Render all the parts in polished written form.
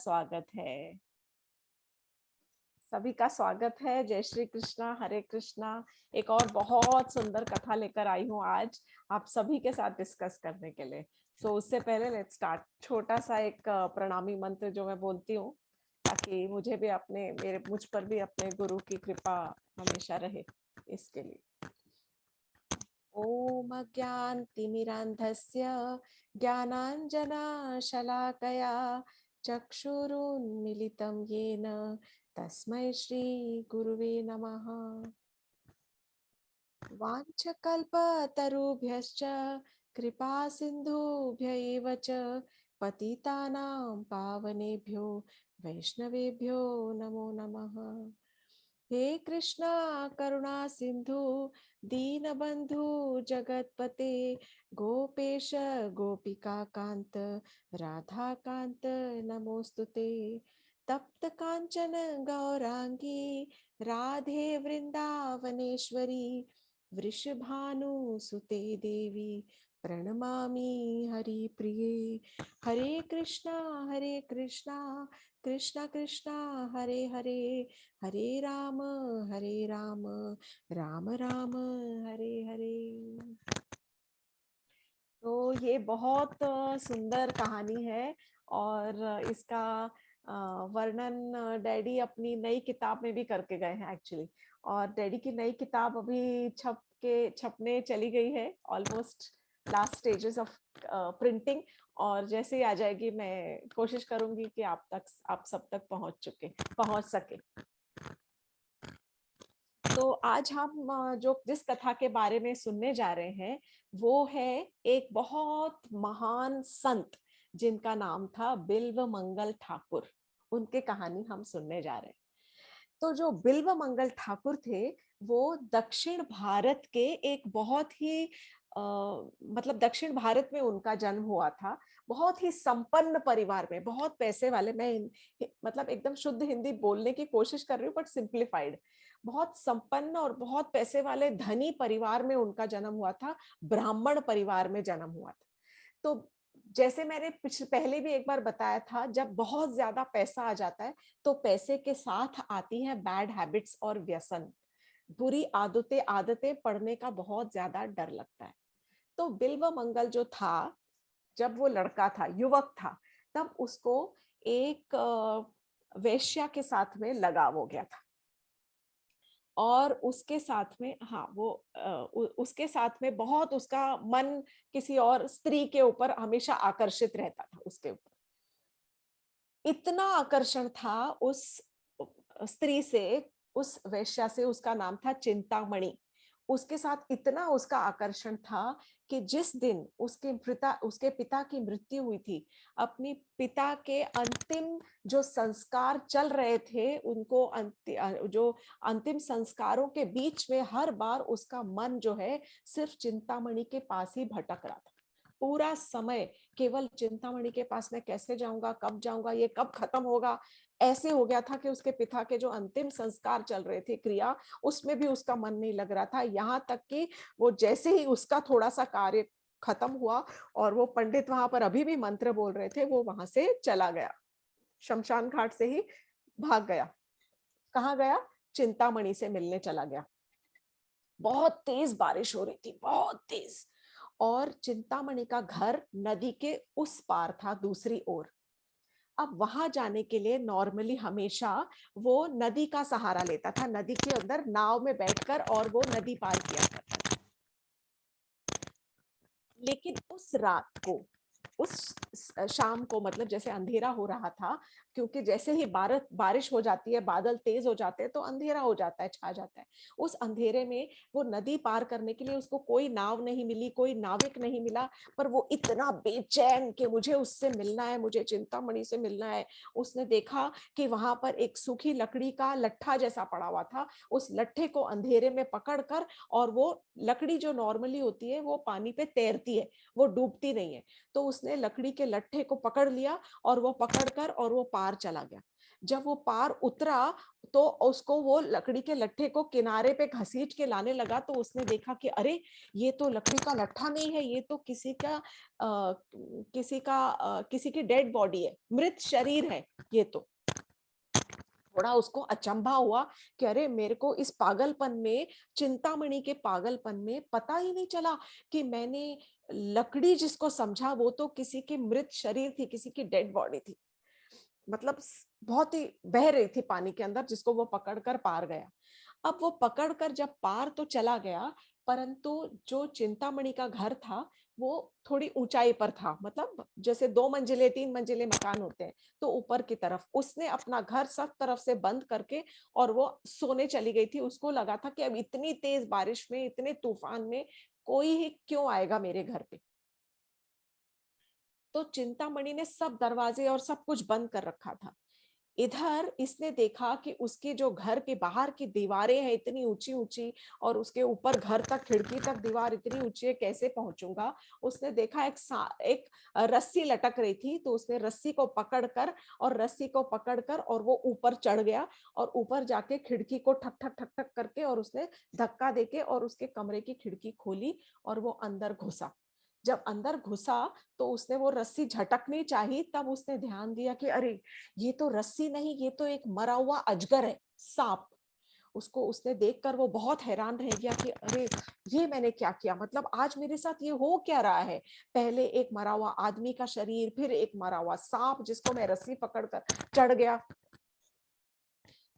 स्वागत है। सभी का स्वागत है। जय श्री कृष्णा, हरे कृष्णा। एक और बहुत सुंदर कथा लेकर आई हूँ आज आप सभी के साथ डिस्कस करने के लिए। उससे पहले लेट्स स्टार्ट। छोटा सा एक प्रणामी मंत्र जो मैं बोलती हूँ ताकि मुझ पर भी अपने गुरु की कृपा हमेशा रहे, इसके लिए। ओम अज्ञानतिमिरान्धस्य ज्ञानाञ्जनशलाकया चक्षुरुन्मीलितं येन तस्मै श्री गुरुवे नमः। वाञ्छकल्पतरुभ्यश्च कृपा सिन्धुभ्य एव च पतितानां पावनेभ्यो वैष्णवेभ्यो नमो नमः। हे कृष्णा करुणा सिंधु दीनबंधु जगतपते गोपेश गोपिका कांत राधा कांत नमोस्तुते। तप्त कांचन गौरांगी राधे वृंदावनेश्वरी वृषभानुसुते देवी प्रणमामि हरिप्रिये। हरे कृष्णा कृष्णा कृष्णा हरे हरे, हरे राम राम राम हरे हरे। तो ये बहुत सुंदर कहानी है और इसका वर्णन डैडी अपनी नई किताब में भी करके गए हैं एक्चुअली। और डैडी की नई किताब अभी छपने चली गई है, almost last stages of printing. और जैसे ही आ जाएगी मैं कोशिश करूंगी कि आप सब तक पहुंच सके। तो आज हम जिस कथा के बारे में सुनने जा रहे हैं वो है एक बहुत महान संत जिनका नाम था बिल्व मंगल ठाकुर। उनके कहानी हम सुनने जा रहे हैं। तो जो बिल्व मंगल ठाकुर थे वो दक्षिण भारत के एक बहुत ही मतलब दक्षिण भारत में उनका जन्म हुआ था। बहुत ही संपन्न परिवार में, बहुत पैसे वाले। मतलब एकदम शुद्ध हिंदी बोलने की कोशिश कर रही हूँ बट सिंप्लीफाइड। बहुत संपन्न और बहुत पैसे वाले धनी परिवार में उनका जन्म हुआ था, ब्राह्मण परिवार में जन्म हुआ था। तो जैसे मैंने पहले भी एक बार बताया था, जब बहुत ज्यादा पैसा आ जाता है तो पैसे के साथ आती हैं बैड हैबिट्स और व्यसन, बुरी आदतें पड़ने का बहुत ज्यादा डर लगता है। तो बिल्व मंगल जो था, जब वो लड़का था, युवक था, तब उसको एक वेश्या के साथ में लगाव हो गया था। और उसके साथ में उसके साथ में बहुत उसका मन किसी और स्त्री के ऊपर हमेशा आकर्षित रहता था। उसके ऊपर इतना आकर्षण था उस स्त्री से, उस वेश्या से। उसका नाम था चिंतामणि। उसके साथ इतना उसका आकर्षण था कि जिस दिन उसके पिता की मृत्यु हुई थी, अपनी पिता के अंतिम जो संस्कार चल रहे थे, जो अंतिम संस्कारों के बीच में हर बार उसका मन जो है सिर्फ चिंतामणि के पास ही भटक रहा था। पूरा समय केवल चिंतामणि के पास मैं कैसे जाऊंगा, ये कब खत्म होगा, ऐसे हो गया था कि उसके पिता के जो अंतिम संस्कार चल रहे थे, क्रिया, उसमें भी उसका मन नहीं लग रहा था। यहाँ तक कि वो जैसे ही उसका थोड़ा सा कार्य खत्म हुआ और वो पंडित वहां पर अभी भी मंत्र बोल रहे थे, वो वहां से चला गया, शमशान घाट से ही भाग गया। कहाँ गया? चिंतामणि से मिलने चला गया। बहुत तेज बारिश हो रही थी, बहुत तेज। और चिंतामणि का घर नदी के उस पार था, दूसरी ओर। अब वहां जाने के लिए नॉर्मली हमेशा वो नदी का सहारा लेता था, नदी के अंदर नाव में बैठकर, और वो नदी पार किया करता था। लेकिन उस रात को, उस शाम को, मतलब जैसे अंधेरा हो रहा था, क्योंकि जैसे ही बारिश हो जाती है, बादल तेज हो जाते हैं, तो अंधेरा हो जाता है, छा जाता है। उस अंधेरे में वो नदी पार करने के लिए उसको कोई नाव नहीं मिली, कोई नाविक नहीं मिला। पर वो इतना बेचैन कि मुझे उससे मिलना है, मुझे चिंतामणि से मिलना है। उसने देखा कि वहां पर एक सूखी लकड़ी का लट्ठा जैसा पड़ा हुआ था। उस लट्ठे को अंधेरे में पकड़कर, और वो लकड़ी जो नॉर्मली होती है वो पानी पे तैरती है, वो डूबती नहीं है। तो उसने लकड़ी के लट्ठे को पकड़ लिया और वो पकड़कर और वो पार चला गया। जब वो पार उतरा तो उसको वो लकड़ी के लट्ठे को किनारे पे घसीट के लाने लगा, तो उसने देखा कि अरे ये तो लकड़ी का लट्ठा नहीं है, ये तो किसी की डेड बॉडी है, मृत शरीर है ये तो। थोड़ा उसको अचंभा हुआ कि अरे मेरे को इस पागलपन में, चिंतामणि के पागलपन में पता ही नहीं चला कि मैंने लकड़ी जिसको समझा वो तो किसी की मृत शरीर थी, किसी की डेड बॉडी थी। मतलब बहुत ही बह रही थी पानी के अंदर, जिसको वो पकड़कर पार गया। अब वो पकड़कर जब पार तो चला गया, परंतु जो चिंतामणि का घर था वो थोड़ी ऊंचाई पर था, मतलब जैसे 2 मंजिले 3 मंजिले मकान होते हैं, तो ऊपर की तरफ उसने अपना घर सब तरफ से बंद करके और वो सोने चली गई थी। उसको लगा था कि अब इतनी तेज बारिश में, इतने तूफान में कोई ही क्यों आएगा मेरे घर पे। तो चिंतामणि ने सब दरवाजे और सब कुछ बंद कर रखा था। इधर इसने देखा कि उसके जो घर के बाहर की दीवारें हैं इतनी ऊंची ऊंची, और उसके ऊपर घर तक, खिड़की तक दीवार इतनी ऊंची है, कैसे पहुंचूंगा। उसने देखा एक रस्सी लटक रही थी, तो उसने रस्सी को पकड़कर और वो ऊपर चढ़ गया, और ऊपर जाके खिड़की को ठक ठक ठक ठक करके और उसने धक्का देके और उसके कमरे की खिड़की खोली और वो अंदर घुसा। जब अंदर घुसा तो उसने वो रस्सी झटकनी चाहिए, तब उसने ध्यान दिया कि अरे ये तो रस्सी नहीं, ये तो एक मरा हुआ अजगर है, सांप। उसको उसने देखकर वो बहुत हैरान रह गया कि अरे ये मैंने क्या किया, मतलब आज मेरे साथ ये हो क्या रहा है। पहले एक मरा हुआ आदमी का शरीर, फिर एक मरा हुआ सांप जिसको मैं रस्सी पकड़कर चढ़ गया।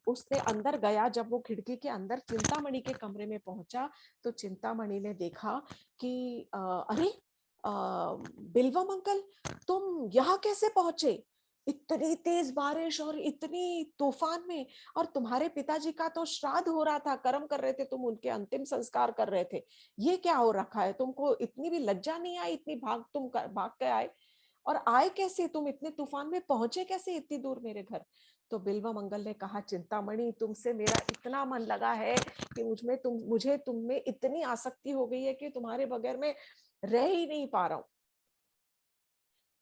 उसने अंदर गया, जब वो खिड़की के अंदर चिंतामणि के कमरे में पहुंचा, तो चिंतामणि ने देखा कि अरे बिल्वम अंकल, तुम यहाँ कैसे पहुंचे इतनी तेज बारिश और इतनी तूफान में। और तुम्हारे पिताजी का तो श्राद्ध हो रहा था, कर्म कर रहे थे, तुम उनके अंतिम संस्कार कर रहे थे, ये क्या हो रखा है, तुमको इतनी भी लज्जा नहीं आई, इतनी भाग के आए, और आए कैसे, तुम इतने तूफान में पहुंचे कैसे इतनी दूर मेरे घर। तो बिल्वा मंगल ने कहा, चिंतामणि तुमसे मेरा इतना मन लगा है कि मुझे तुम में इतनी आसक्ति हो गई है कि तुम्हारे बगैर मैं रह ही नहीं पा रहा हूं।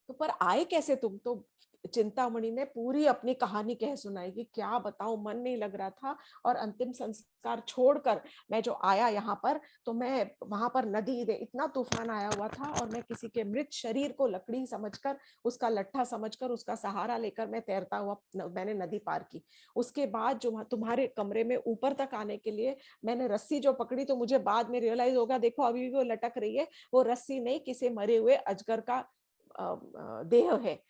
तो पर आए कैसे तुम। तो चिंतामणि ने पूरी अपनी कहानी कह सुनाई कि क्या बताऊं, मन नहीं लग रहा था, और अंतिम संस्कार छोड़कर मैं जो आया यहाँ पर, तो मैं वहां पर नदी में इतना तूफान आया हुआ था, और मैं किसी के मृत शरीर को लकड़ी समझकर, उसका लट्ठा समझकर, उसका सहारा लेकर मैं तैरता हुआ मैंने नदी पार की। उसके बाद जो तुम्हारे कमरे में ऊपर तक आने के लिए मैंने रस्सी जो पकड़ी, तो मुझे बाद में रियलाइज होगा, देखो अभी भी वो लटक रही है, वो रस्सी नहीं, किसी मरे हुए अजगर का देह है।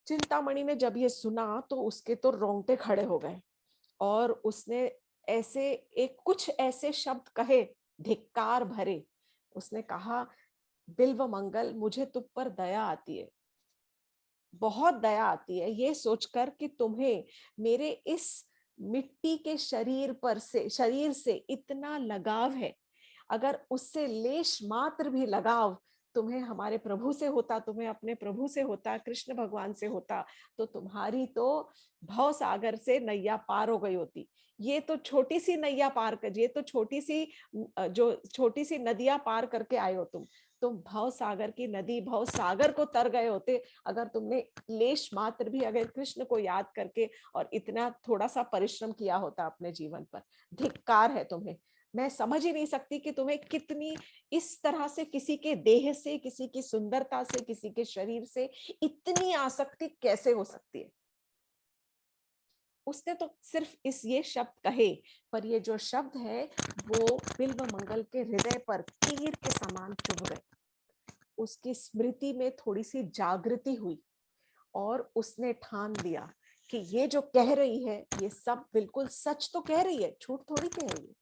चिंतामणि ने जब ये सुना तो उसके तो रोंगटे खड़े हो गए, और उसने कुछ ऐसे शब्द कहे, धिक्कार भरे। उसने कहा, बिल्व मंगल, मुझे तुम पर दया आती है, बहुत दया आती है, ये सोचकर कि तुम्हें मेरे इस मिट्टी के शरीर से इतना लगाव है। अगर उससे लेश मात्र भी लगाव तुम्हें हमारे प्रभु से होता, तुम्हें अपने प्रभु से होता, कृष्ण भगवान से होता, तो तुम्हारी तो भव सागर से नैया पार हो गई होती। ये तो छोटी सी नैया पार कर, ये तो छोटी सी नदियां पार करके आए हो तुम भव सागर की नदी, भव सागर को तर गए होते, अगर तुमने लेश मात्र भी अगर कृष्ण को याद करके और इतना थोड़ा सा परिश्रम किया होता अपने जीवन पर। धिक्कार है तुम्हें। मैं समझ ही नहीं सकती कि तुम्हें कितनी इस तरह से किसी के देह से, किसी की सुंदरता से, किसी के शरीर से इतनी आसक्ति कैसे हो सकती है। उसने तो सिर्फ ये शब्द कहे, पर ये जो शब्द है वो बिल्व मंगल के हृदय पर तीर के समान चुभ गए। उसकी स्मृति में थोड़ी सी जागृति हुई, और उसने ठान लिया कि ये जो कह रही है ये सब बिल्कुल सच तो कह रही है, झूठ थोड़ी कह रही है।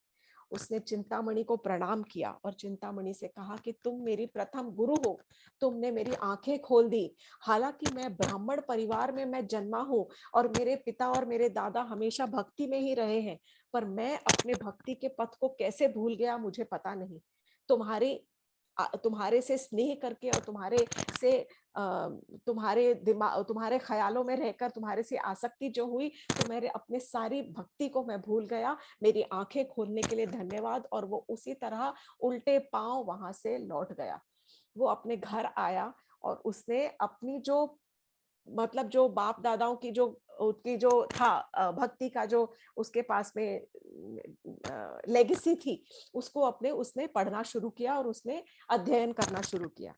उसने चिंतामणि को प्रणाम किया और चिंतामणि से कहा कि तुम मेरी प्रथम गुरु हो, तुमने मेरी आंखें खोल दी। हालांकि मैं ब्राह्मण परिवार में मैं जन्मा हूँ, और मेरे पिता और मेरे दादा हमेशा भक्ति में ही रहे हैं, पर मैं अपने भक्ति के पथ को कैसे भूल गया मुझे पता नहीं। तुम्हारे तुम्हारे से स्नेह करके और से तुम्हारे दिमाग, तुम्हारे ख्यालों में रहकर तुम्हारे से आसक्ति जो हुई, तो मेरे अपने सारी भक्ति को मैं भूल गया। मेरी आंखें खोलने के लिए धन्यवाद। और वो उसी तरह उल्टे पांव वहां से लौट गया। वो अपने घर आया और उसने अपनी जो, मतलब जो बाप दादाओं की जो उसकी जो था भक्ति का जो उसके पास में लेगेसी थी, उसको अपने उसने पढ़ना शुरू किया और उसने अध्ययन करना शुरू किया।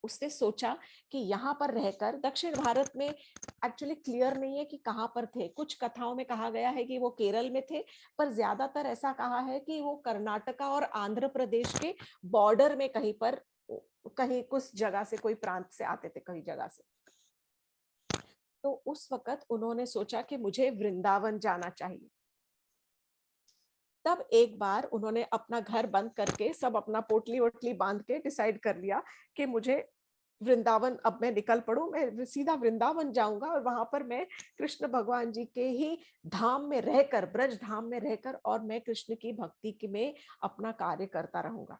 उसने सोचा कि यहाँ पर रहकर, दक्षिण भारत में एक्चुअली क्लियर नहीं है कि कहाँ पर थे, कुछ कथाओं में कहा गया है कि वो केरल में थे, पर ज्यादातर ऐसा कहा है कि वो कर्नाटका और आंध्र प्रदेश के बॉर्डर में कहीं पर, कहीं कुछ जगह से, कोई प्रांत से आते थे, कहीं जगह से। तो उस वक्त उन्होंने सोचा कि मुझे वृंदावन जाना चाहिए। तब एक बार उन्होंने अपना घर बंद करके, सब अपना पोटली वोटली बांध के डिसाइड कर लिया कि मुझे वृंदावन, अब मैं निकल पड़ूं, मैं सीधा वृंदावन जाऊंगा और वहां पर मैं कृष्ण भगवान जी के ही धाम में रहकर, ब्रज धाम में रहकर, और मैं कृष्ण की भक्ति की में अपना कार्य करता रहूंगा।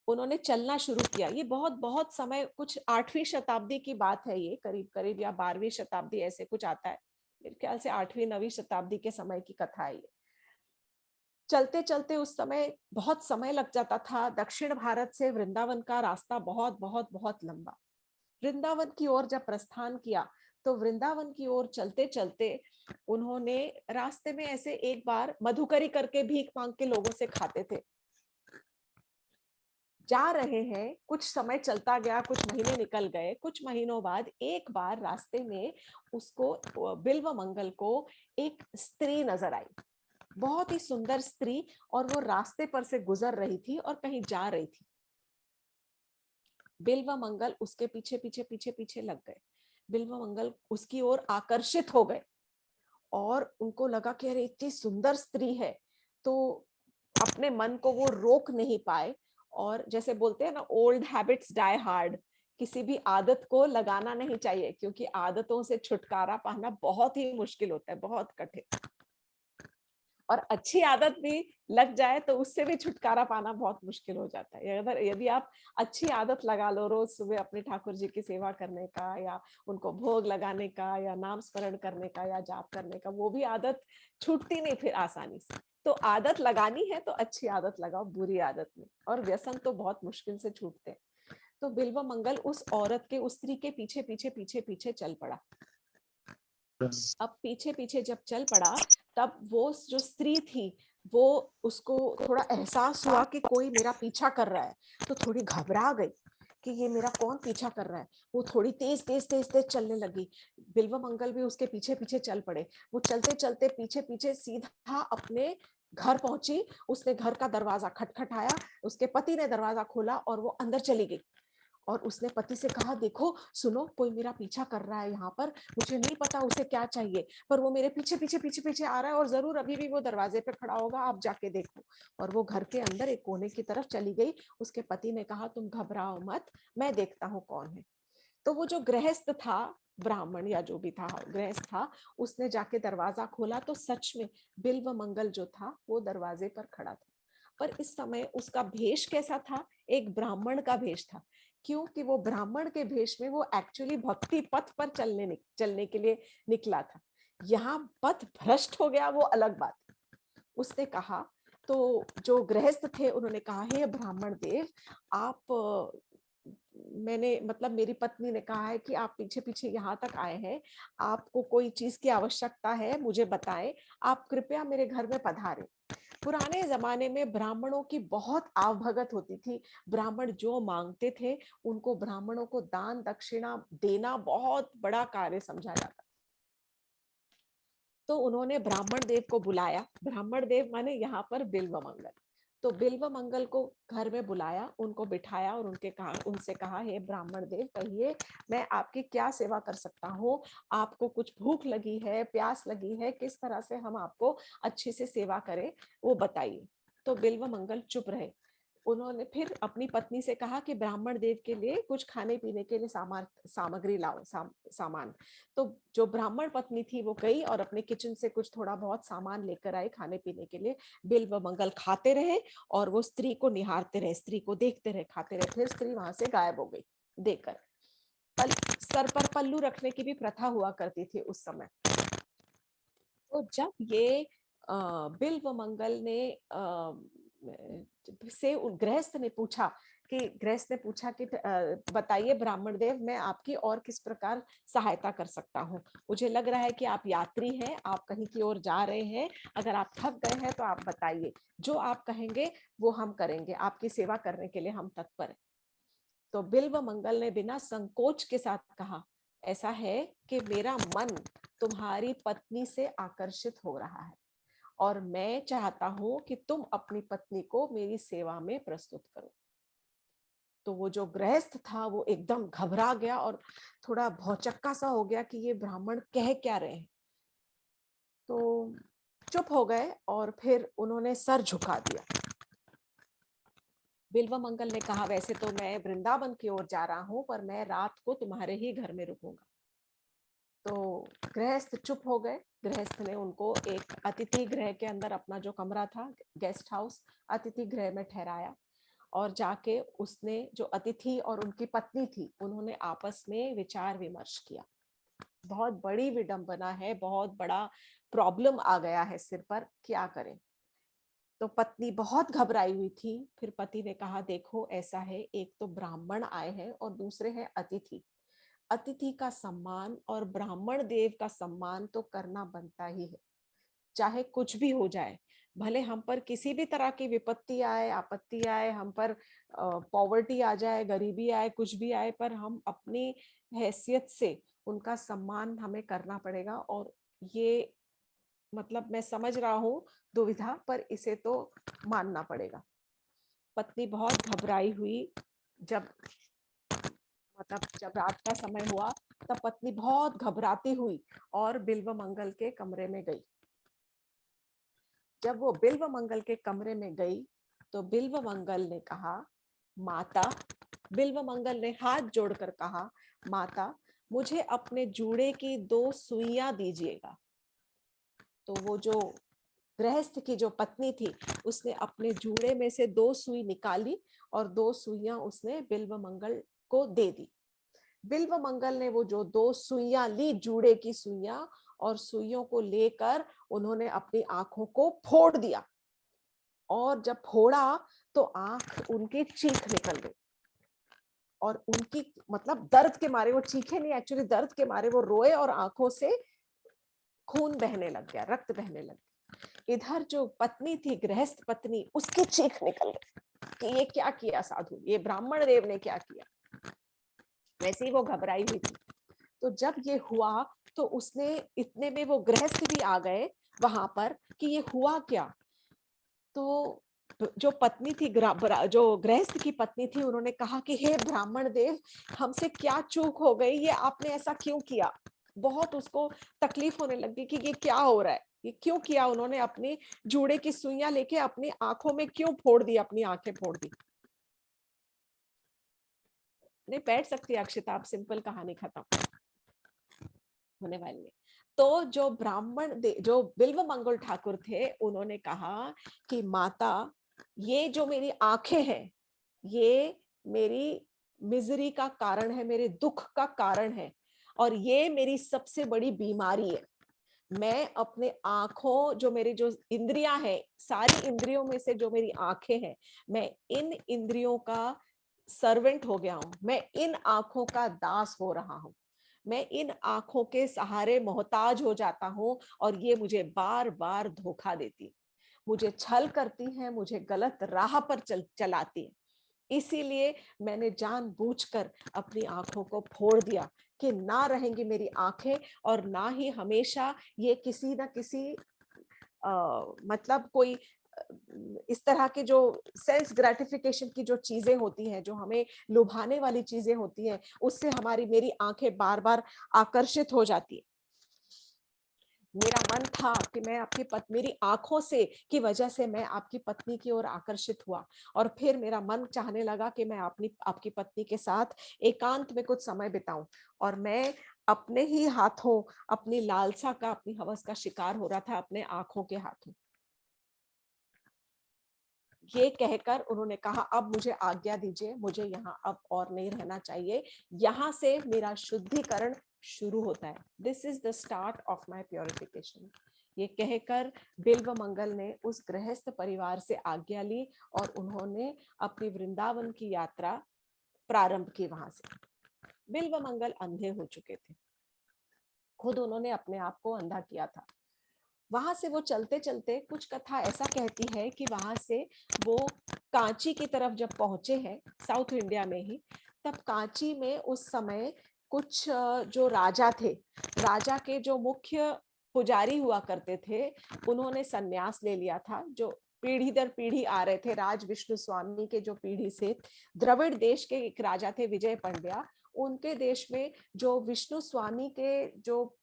उन्होंने चलना शुरू किया। ये बहुत बहुत समय, कुछ 8वीं शताब्दी की बात है ये, करीब करीब, या 12वीं शताब्दी ऐसे कुछ आता है, मेरे ख्याल से 8वीं 9वीं शताब्दी के समय की कथा है ये। चलते चलते उस समय बहुत समय लग जाता था। दक्षिण भारत से वृंदावन का रास्ता बहुत बहुत बहुत लंबा। वृंदावन की ओर जब प्रस्थान किया, तो वृंदावन की ओर चलते चलते उन्होंने रास्ते में ऐसे एक बार मधुकरी करके भीख मांग के लोगों से खाते थे। जा रहे हैं, कुछ समय चलता गया, कुछ महीने निकल गए, कुछ महीनों बाद एक बार रास्ते में उसको, बिल्व मंगल को, एक स्त्री नजर आई, बहुत ही सुंदर स्त्री, और वो रास्ते पर से गुजर रही थी और कहीं जा रही थी। बिल्व मंगल उसके पीछे पीछे पीछे पीछे लग गए। बिल्व मंगल उसकी ओर आकर्षित हो गए और उनको लगा कि अरे इतनी सुंदर स्त्री है, तो अपने मन को वो रोक नहीं पाए। और जैसे बोलते हैं ना, ओल्ड हैबिट्स डाई हार्ड, किसी भी आदत को लगाना नहीं चाहिए, क्योंकि आदतों से छुटकारा पाना बहुत ही मुश्किल होता है, बहुत कठिन। और अच्छी आदत भी लग जाए तो उससे भी छुटकारा पाना बहुत मुश्किल हो जाता है। अगर यदि आप अच्छी आदत लगा लो, रोज सुबह अपने ठाकुर जी की सेवा करने का, या उनको भोग लगाने का, या नाम स्मरण करने का, या जाप करने का, वो भी आदत छूटती नहीं फिर आसानी से। तो आदत लगानी है तो अच्छी आदत लगाओ, बुरी आदत नहीं। और व्यसन तो बहुत मुश्किल से छूटते हैं। तो बिल्व मंगल उस औरत के, उस स्त्री के पीछे पीछे पीछे पीछे चल पड़ा। अब पीछे पीछे जब चल पड़ा, तब वो जो स्त्री थी, वो, उसको थोड़ा एहसास हुआ कि कोई मेरा पीछा कर रहा है, तो थोड़ी घबरा गई कि ये मेरा कौन पीछा कर रहा है। वो थोड़ी तेज तेज तेज तेज चलने लगी। बिल्व मंगल भी उसके पीछे पीछे चल पड़े। वो चलते चलते पीछे पीछे सीधा अपने घर पहुंची। उसने घर का दरवाजा खटखटाया, उसके पति ने दरवाजा खोला और वो अंदर चली गई। और उसने पति से कहा, देखो सुनो, कोई मेरा पीछा कर रहा है यहाँ पर, मुझे नहीं पता उसे क्या चाहिए, पर वो मेरे पीछे पीछे पीछे पीछे आ रहा है और जरूर अभी भी वो दरवाजे पे खड़ा होगा, आप जाके देखो। और वो घर के अंदर एक कोने की तरफ चली गई। उसके पति ने कहा, तुम घबराओ मत, मैं देखता हूँ कौन है। तो वो जो गृहस्थ था, ब्राह्मण या जो भी था, गृहस्थ था, उसने जाके दरवाजा खोला तो सच में बिल्व मंगल जो था वो दरवाजे पर खड़ा था। पर इस समय उसका भेष कैसा था? एक ब्राह्मण का भेष था। क्योंकि वो ब्राह्मण के भेष में वो एक्चुअली भक्ति पथ पर चलने के लिए निकला था। यहाँ पथ भ्रष्ट हो गया, वो अलग बात। उसने कहा, तो जो गृहस्थ थे उन्होंने कहा, हे ब्राह्मण देव, आप, मैंने, मतलब मेरी पत्नी ने कहा है कि आप पीछे पीछे यहाँ तक आए हैं, आपको कोई चीज की आवश्यकता है मुझे बताएं, आप कृपया मेरे घर में पधारें। पुराने जमाने में ब्राह्मणों की बहुत आवभगत होती थी। ब्राह्मण जो मांगते थे, उनको, ब्राह्मणों को दान दक्षिणा देना बहुत बड़ा कार्य समझा जाता। तो उन्होंने ब्राह्मण देव को बुलाया। ब्राह्मण देव माने यहाँ पर बिल्व मंगल। तो बिल्व मंगल को घर में बुलाया, उनको बिठाया और उनसे कहा, हे ब्राह्मण देव, कहिए मैं आपकी क्या सेवा कर सकता हूँ? आपको कुछ भूख लगी है, प्यास लगी है, किस तरह से हम आपको अच्छे से सेवा करें, वो बताइए। तो बिल्व मंगल चुप रहे। उन्होंने फिर अपनी पत्नी से कहा कि ब्राह्मण देव के लिए कुछ खाने पीने के लिए सामग्री लाओ, सामान। तो जो ब्राह्मण पत्नी थी वो गई और अपने किचन से कुछ थोड़ा बहुत सामान लेकर आई खाने पीने के लिए। बिल्व मंगल खाते रहे और वो स्त्री को निहारते रहे, स्त्री को देखते रहे, खाते रहे। फिर स्त्री वहां से गायब हो गई देकर। सर पर पल्लू रखने की भी प्रथा हुआ करती थी उस समय। तो जब ये बिल्व मंगल ने से गृहस्थ ने पूछा कि गृहस्थ ने पूछा कि बताइए ब्राह्मण देव, मैं आपकी और किस प्रकार सहायता कर सकता हूँ। मुझे लग रहा है कि आप यात्री हैं, आप कहीं की ओर जा रहे हैं, अगर आप थक गए हैं तो आप बताइए, जो आप कहेंगे वो हम करेंगे, आपकी सेवा करने के लिए हम तत्पर हैं। तो बिल्व मंगल ने बिना संकोच के साथ कहा, ऐसा है कि मेरा मन तुम्हारी पत्नी से आकर्षित हो रहा है और मैं चाहता हूं कि तुम अपनी पत्नी को मेरी सेवा में प्रस्तुत करो। तो वो जो गृहस्थ था वो एकदम घबरा गया और थोड़ा भौचक्का सा हो गया कि ये ब्राह्मण कह क्या रहे हैं। तो चुप हो गए और फिर उन्होंने सर झुका दिया। बिल्व मंगल ने कहा, वैसे तो मैं वृंदावन की ओर जा रहा हूं, पर मैं रात को तुम्हारे ही घर में रुकूंगा। तो गृहस्थ चुप हो गए। गृहस्थ ने उनको एक अतिथि गृह के अंदर, अपना जो कमरा था, गेस्ट हाउस, अतिथि गृह में ठहराया और जाके उसने, जो अतिथि और उनकी पत्नी थी, उन्होंने आपस में विचार विमर्श किया। बहुत बड़ी विडंबना है, बहुत बड़ा प्रॉब्लम आ गया है सिर पर, क्या करें। तो पत्नी बहुत घबराई हुई थी। फिर पति ने कहा, देखो ऐसा है, एक तो ब्राह्मण आए हैं और दूसरे हैं अतिथि। अतिथि का सम्मान और ब्राह्मण देव का सम्मान तो करना बनता ही है, चाहे कुछ भी हो जाए। भले हम पर किसी भी तरह की विपत्ति आए, आपत्ति आए, हम पर पॉवर्टी आ जाए, गरीबी आए, कुछ भी आए, पर हम अपनी हैसियत से उनका सम्मान हमें करना पड़ेगा। और ये मतलब मैं समझ रहा हूँ दुविधा, पर इसे तो मानना पड़ेगा। पत्नी बहुत घबराई हुई। जब जब रात का समय हुआ, तब पत्नी बहुत घबराती हुई और बिल्व मंगल के कमरे में गई। जब वो बिल्व मंगल के कमरे में गई तो बिल्व मंगल ने कहा, माता, बिल्व मंगल ने हाथ जोड़कर कहा, माता, मुझे अपने जूड़े की 2 सुइयां दीजिएगा। तो वो जो गृहस्थ की जो पत्नी थी, उसने अपने जूड़े में से 2 सुई निकाली और 2 सुइयां उसने बिल्व मंगल को दे दी। बिल्व मंगल ने वो जो 2 सुइयां ली, जूड़े की सुइयां, और सुइयों को लेकर उन्होंने अपनी आंखों को फोड़ दिया। और जब फोड़ा तो आंख उनकी चीख निकल गई और उनकी मतलब दर्द के मारे वो चीखे नहीं, एक्चुअली दर्द के मारे वो रोए और आंखों से खून बहने लग गया, रक्त बहने लग गया। इधर जो पत्नी थी, गृहस्थ पत्नी, उसकी चीख निकल गई कि ये क्या किया साधु, ये ब्राह्मण देव ने क्या किया। वैसे ही वो घबराई हुई थी। तो जब ये हुआ तो उसने, इतने में वो गृहस्थ भी आ गए वहां पर कि ये हुआ क्या। तो जो पत्नी थी, जो गृहस्थ की पत्नी थी, उन्होंने कहा कि हे ब्राह्मण देव, हमसे क्या चूक हो गई, ये आपने ऐसा क्यों किया। बहुत उसको तकलीफ होने लगी कि ये क्या हो रहा है, ये क्यों किया उन्होंने, अपनी जूड़े की सुइयां लेके अपनी आंखों में क्यों फोड़ दी, अपनी आंखें फोड़ दी। नहीं बैठ सकती अक्षिता, आप, सिंपल कहानी खत्म होने वाली है। तो जो जो बिल्व मंगल ठाकुर थे, उन्होंने कहा कि माता, ये जो मेरी आंखें हैं, ये मेरी मिजरी का कारण है, मेरे दुख का कारण है, और ये मेरी सबसे बड़ी बीमारी है। मैं अपने आंखों, जो मेरी जो इंद्रियां हैं, सारी इंद्रियों में से जो मेरी आंखें हैं, मैं इन इंद्रियों का सर्वेंट हो गया हूं, मैं इन आंखों का दास हो रहा हूं, मैं इन आंखों के सहारे मोहताज हो जाता हूं और ये मुझे बार बार धोखा देती, मुझे छल करती है, मुझे गलत राह पर चलाती है। इसीलिए मैंने जानबूझकर अपनी आंखों को फोड़ दिया कि ना रहेंगी मेरी आंखें, और ना ही हमेशा ये किसी ना किसी मतलब कोई इस तरह के जो सेल्स ग्रेटिफिकेशन की जो चीजें होती हैं, जो हमें लुभाने वाली चीजें होती हैं, उससे मेरी आंखें बार बार आकर्षित हो जाती है। मेरा मन था कि मैं मेरी आंखों से की वजह से मैं आपकी पत्नी की ओर आकर्षित हुआ, और फिर मेरा मन चाहने लगा कि मैं आपकी पत्नी के साथ एकांत में कुछ समय बिताऊं, और मैं अपने ही हाथों अपनी लालसा का, अपनी हवस का शिकार हो रहा था, अपने आंखों के हाथों। ये कहकर उन्होंने कहा, अब मुझे आज्ञा दीजिए, मुझे यहाँ अब और नहीं रहना चाहिए, यहाँ से मेरा शुद्धिकरण शुरू होता है। This is the start of my purification. ये कहकर बिल्वमंगल ने उस गृहस्थ परिवार से आज्ञा ली और उन्होंने अपनी वृंदावन की यात्रा प्रारंभ की। वहां से बिल्वमंगल अंधे हो चुके थे, खुद उन्होंने अपने आप को अंधा किया था। वहां से वो चलते चलते, कुछ कथा ऐसा कहती है कि वहां से वो कांची की तरफ जब पहुंचे हैं, साउथ इंडिया में ही, तब कांची में उस समय कुछ जो राजा थे, राजा के जो मुख्य पुजारी हुआ करते थे, उन्होंने सन्यास ले लिया था। जो पीढ़ी दर पीढ़ी आ रहे थे, राज विष्णु स्वामी के जो पीढ़ी से, द्रविड़ देश के एक राजा थे विजय पंड्या, उनके देश में जो विष्णु स्वामी के जो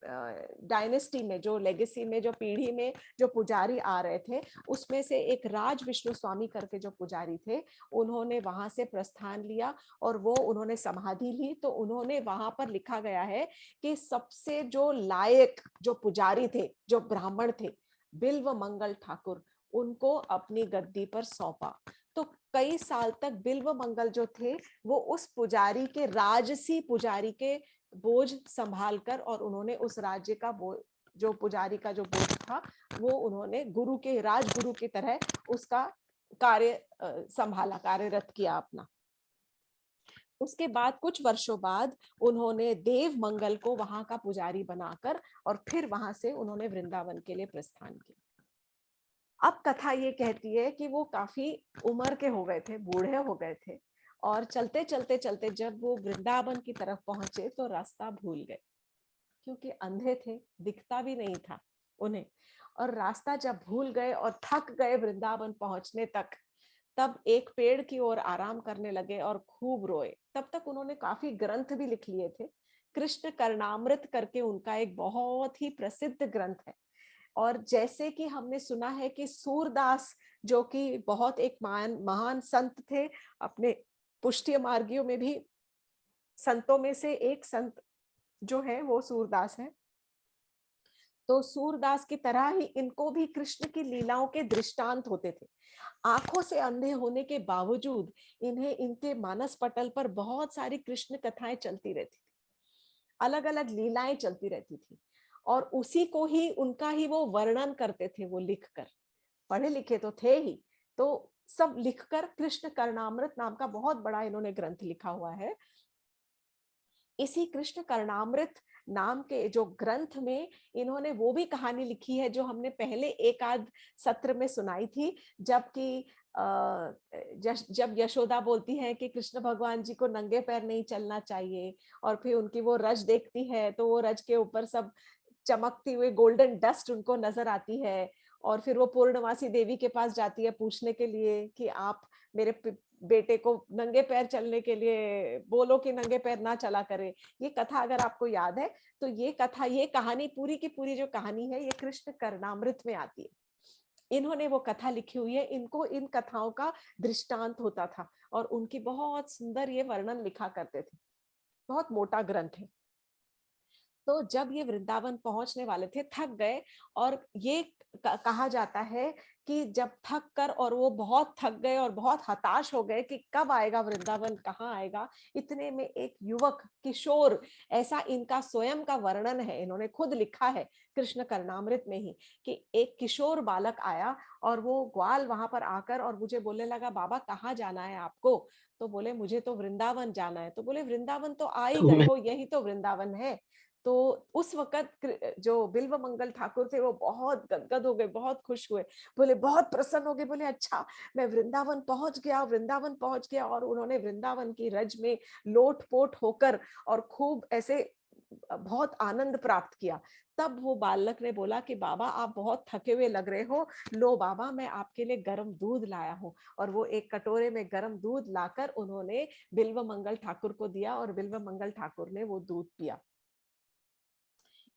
डायनेस्टी में, जो लेगेसी में, जो पीढ़ी में जो पुजारी आ रहे थे, उसमें से एक राज विष्णु स्वामी करके जो पुजारी थे, उन्होंने वहां से प्रस्थान लिया और वो उन्होंने समाधि ली। तो उन्होंने, वहां पर लिखा गया है कि सबसे जो लायक जो पुजारी थे, जो ब्राह्मण थे, बिल्वमंगल ठाकुर, उनको अपनी गद्दी पर सौंपा। तो कई साल तक बिल्वमंगल जो थे वो उस पुजारी के, राजसी पुजारी के बोझ संभाल कर, और उन्होंने उस राज्य का जो पुजारी का जो बोझ था, वो उन्होंने गुरु के, राजगुरु की तरह उसका कार्य संभाला, कार्यरत किया अपना। उसके बाद कुछ वर्षों बाद उन्होंने देव मंगल को वहां का पुजारी बनाकर, और फिर वहां से उन्होंने वृंदावन के लिए प्रस्थान किया। अब कथा ये कहती है कि वो काफी उम्र के हो गए थे, बूढ़े हो गए थे, और चलते चलते चलते जब वो वृंदावन की तरफ पहुंचे तो रास्ता भूल गए, क्योंकि अंधे थे, दिखता भी नहीं था उन्हें। और रास्ता जब भूल गए और थक गए वृंदावन पहुंचने तक, तब एक पेड़ की ओर आराम करने लगे और खूब रोए। तब तक उन्होंने काफी ग्रंथ भी लिख लिए थे। कृष्ण कर्णामृत करके उनका एक बहुत ही प्रसिद्ध ग्रंथ है। और जैसे कि हमने सुना है कि सूरदास, जो कि बहुत एक महान संत थे, अपने पुष्टि मार्गियों में भी संतों में से एक संत जो है वो सूरदास है। तो सूरदास की तरह ही इनको भी कृष्ण की लीलाओं के दृष्टांत होते थे। आंखों से अंधे होने के बावजूद इन्हें, इनके मानस पटल पर बहुत सारी कृष्ण कथाएं चलती रहती थी, अलग अलग लीलाएं चलती रहती थी, और उसी को ही, उनका ही वो वर्णन करते थे। वो लिखकर, पढ़े लिखे तो थे ही, तो सब लिखकर कृष्ण कर्णामृत नाम का बहुत बड़ा इन्होंने ग्रंथ लिखा हुआ है। इसी कृष्ण कर्णामृत नाम के जो ग्रंथ में इन्होंने वो भी कहानी लिखी है जो हमने पहले एक आध सत्र में सुनाई थी, जबकि जब यशोदा बोलती है कि कृष्ण भगवान जी को नंगे पैर नहीं चलना चाहिए, और फिर उनकी वो रज देखती है तो वो रज के ऊपर सब चमकती हुई गोल्डन डस्ट उनको नजर आती है, और फिर वो पूर्णमासी देवी के पास जाती है पूछने के लिए कि आप मेरे बेटे को नंगे पैर चलने के लिए बोलो कि नंगे पैर ना चला करे। ये कथा अगर आपको याद है तो ये कथा, ये कहानी पूरी की पूरी जो कहानी है, ये कृष्ण कर्णामृत में आती है। इन्होंने वो कथा लिखी हुई है, इनको इन कथाओं का दृष्टांत होता था और उनकी बहुत सुंदर ये वर्णन लिखा करते थे। बहुत मोटा ग्रंथ है। तो जब ये वृंदावन पहुंचने वाले थे, थक गए, और ये कहा जाता है कि जब थक कर और वो बहुत थक गए और बहुत हताश हो गए कि कब आएगा वृंदावन, कहाँ आएगा, इतने में एक युवक, किशोर, ऐसा इनका स्वयं का वर्णन है, इन्होंने खुद लिखा है कृष्ण कर्णामृत में ही, कि एक किशोर बालक आया और वो ग्वाल वहां पर आकर और मुझे बोलने लगा, बाबा कहाँ जाना है आपको? तो बोले मुझे तो वृंदावन जाना है। तो बोले वृंदावन तो आ ही गए हो, यही तो वृंदावन है। तो उस वक्त जो बिल्व मंगल ठाकुर थे वो बहुत गदगद हो गए, बहुत खुश हुए, बोले बहुत प्रसन्न हो गए, बोले अच्छा मैं वृंदावन पहुंच गया, वृंदावन पहुंच गया। और उन्होंने वृंदावन की रज में लोटपोट होकर और खूब ऐसे बहुत आनंद प्राप्त किया। तब वो बालक ने बोला कि बाबा आप बहुत थके हुए लग रहे हो, लो बाबा मैं आपके लिए गर्म दूध लाया हूँ। और वो एक कटोरे में गर्म दूध लाकर उन्होंने बिल्व मंगल ठाकुर को दिया और बिल्व मंगल ठाकुर ने वो दूध पिया।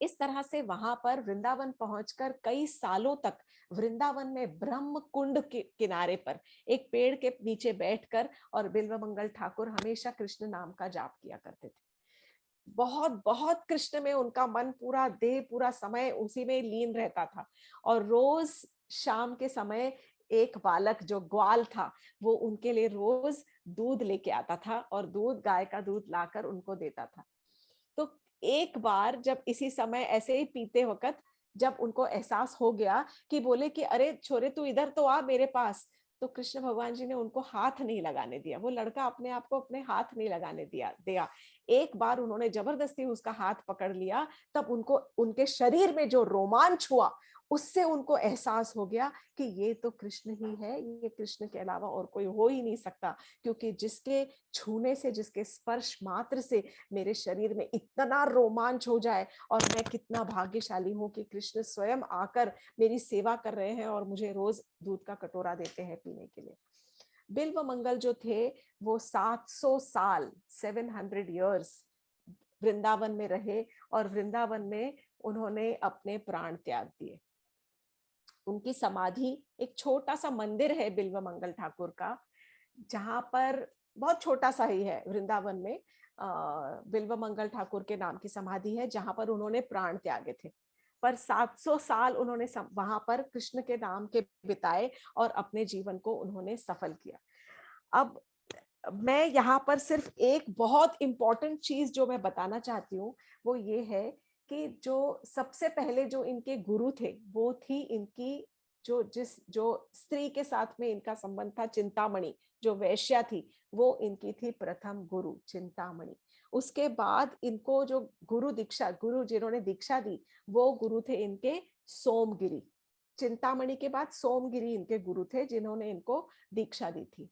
इस तरह से वहां पर वृंदावन पहुंचकर कई सालों तक वृंदावन में ब्रह्म कुंड के किनारे पर एक पेड़ के नीचे बैठकर और बिल्वमंगल ठाकुर हमेशा कृष्ण नाम का जाप किया करते थे। बहुत बहुत कृष्ण में उनका मन, पूरा देह, पूरा समय उसी में लीन रहता था। और रोज शाम के समय एक बालक जो ग्वाल था, वो उनके लिए रोज दूध लेके आता था और दूध, गाय का दूध लाकर उनको देता था। तो एक बार जब इसी समय ऐसे ही पीते वक्त जब उनको एहसास हो गया कि बोले कि अरे छोरे तू इधर तो आ मेरे पास, तो कृष्ण भगवान जी ने उनको हाथ नहीं लगाने दिया। वो लड़का अपने आप को अपने हाथ नहीं लगाने दिया। एक बार उन्होंने जबरदस्ती उसका हाथ पकड़ लिया, तब उनको उनके शरीर में जो रोमांच हुआ, उससे उनको एहसास हो गया कि ये तो कृष्ण ही है, ये कृष्ण के अलावा और कोई हो ही नहीं सकता। क्योंकि जिसके छूने से, जिसके स्पर्श मात्र से मेरे शरीर में इतना रोमांच हो जाए, और मैं कितना भाग्यशाली हूँ कि कृष्ण स्वयं आकर मेरी सेवा कर रहे हैं और मुझे रोज दूध का कटोरा देते हैं पीने के लिए। बिल्व मंगल जो थे वो 700 साल 700 इयर्स वृंदावन में रहे, और वृंदावन में उन्होंने अपने प्राण त्याग दिए। उनकी समाधि, एक छोटा सा मंदिर है बिल्व मंगल ठाकुर का, जहां पर बहुत छोटा सा ही है वृंदावन में, बिल्व मंगल ठाकुर के नाम की समाधि है, जहां पर उन्होंने प्राण त्यागे थे। पर 700 साल उन्होंने वहां पर कृष्ण के नाम के बिताए और अपने जीवन को उन्होंने सफल किया। अब मैं यहाँ पर सिर्फ एक बहुत इंपॉर्टेंट चीज जो मैं बताना चाहती हूँ, वो ये है कि जो सबसे पहले जो इनके गुरु थे, वो थी इनकी जो स्त्री के साथ में इनका संबंध था, चिंतामणि, जो वैश्या थी, वो इनकी थी प्रथम गुरु चिंतामणि। उसके बाद इनको जो गुरु जिन्होंने दीक्षा दी, वो गुरु थे इनके सोमगिरी। चिंतामणि के बाद सोमगिरी इनके गुरु थे, जिन्होंने इनको दीक्षा दी थी।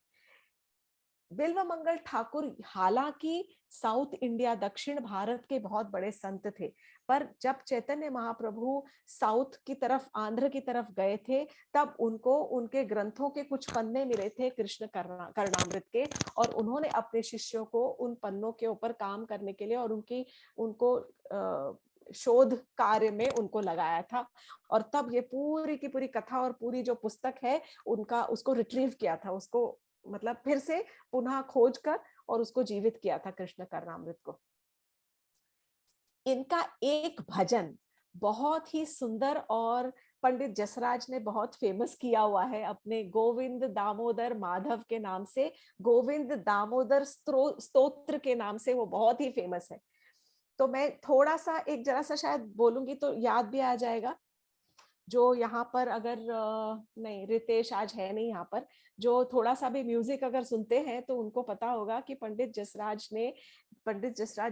बिल्व मंगल ठाकुर हालांकि साउथ इंडिया, दक्षिण भारत के बहुत बड़े संत थे, पर जब चैतन्य महाप्रभु साउथ की तरफ, आंध्र की तरफ गए थे, तब उनको उनके ग्रंथों के कुछ पन्ने मिले थे कृष्ण करणामृत के, और उन्होंने अपने शिष्यों को उन पन्नों के ऊपर काम करने के लिए और उनको शोध कार्य में उनको लगाया था। और तब ये पूरी की पूरी कथा और पूरी जो पुस्तक है उनका, उसको रिट्रीव किया था, उसको मतलब फिर से पुनः खोज कर और उसको जीवित किया था कृष्ण करणामृत को। इनका एक भजन बहुत ही सुंदर और पंडित जसराज ने बहुत फेमस किया हुआ है अपने गोविंद दामोदर माधव के नाम से, गोविंद दामोदर स्तोत्र के नाम से वो बहुत ही फेमस है। तो मैं थोड़ा सा एक जरा सा शायद बोलूंगी तो याद भी आ जाएगा। जो यहाँ पर अगर नहीं, रितेश आज है नहीं यहाँ पर, जो थोड़ा सा भी म्यूजिक अगर सुनते हैं तो उनको पता होगा कि पंडित जसराज